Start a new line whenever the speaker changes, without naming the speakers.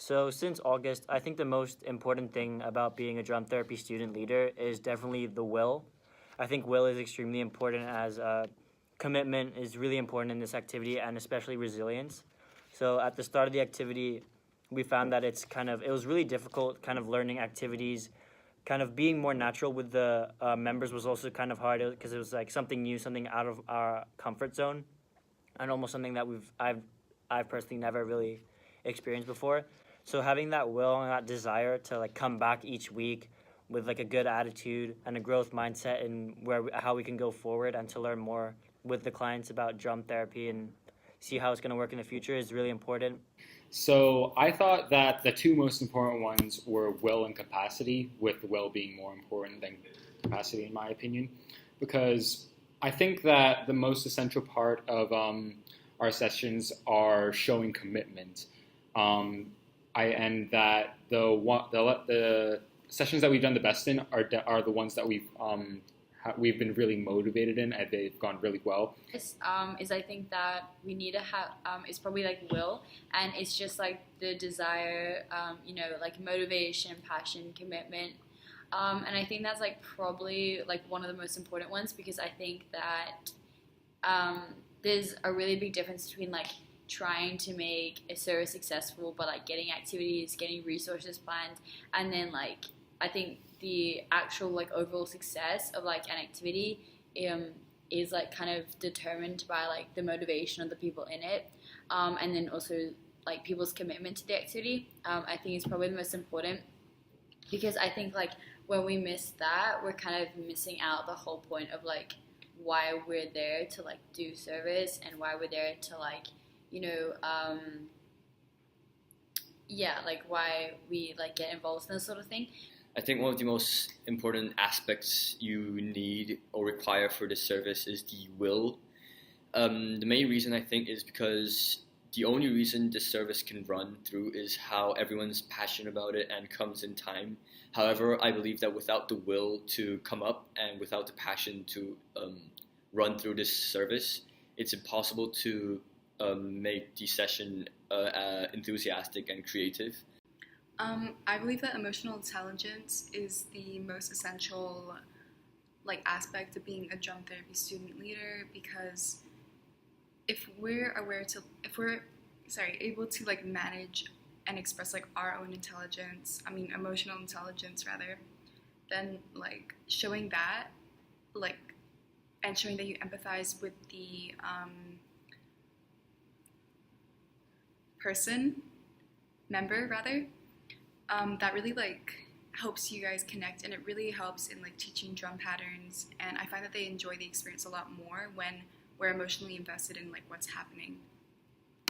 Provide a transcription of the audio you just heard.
So since August, I think the most important thing about being a drum therapy student leader is definitely the will. I think will is extremely important as commitment is really important in this activity and especially resilience. So at the start of the activity, we found that it was really difficult kind of learning activities, kind of being more natural with the members was also kind of hard because it was like something new, something out of our comfort zone, and almost something that I've personally never really experienced before. So having that will and that desire to like come back each week with like a good attitude and a growth mindset and how we can go forward and to learn more with the clients about drum therapy and see how it's going to work in the future is really important.
So I thought that the two most important ones were will and capacity, with will being more important than capacity, in my opinion, because I think that the most essential part of our sessions are showing commitment. Um, and that the sessions that we've done the best in are the ones that we've been really motivated in, and they've gone really well.
Is I think that we need to have is probably like will, and it's just like the desire, like motivation, passion, commitment, and I think that's like probably like one of the most important ones because I think that there's a really big difference between like trying to make a service successful, but like getting activities, getting resources planned, and then like I think the actual like overall success of like an activity is like kind of determined by like the motivation of the people in it, and then also like people's commitment to the activity. I think is probably the most important because I think like when we miss that, we're kind of missing out the whole point of like why we're there to like do service and why we're there to like like why we like get involved in this sort of thing.
I think one of the most important aspects you need or require for this service is the will. The main reason I think is because the only reason this service can run through is how everyone's passionate about it and comes in time. However, I believe that without the will to come up and without the passion to run through this service, it's impossible to make the session enthusiastic and creative.
I believe that emotional intelligence is the most essential like aspect of being a drum therapy student leader because if we're able to like manage and express like our own emotional intelligence rather, then like showing that like and showing that you empathize with the member rather, that really like helps you guys connect, and it really helps in like teaching drum patterns, and I find that they enjoy the experience a lot more when we're emotionally invested in like what's happening.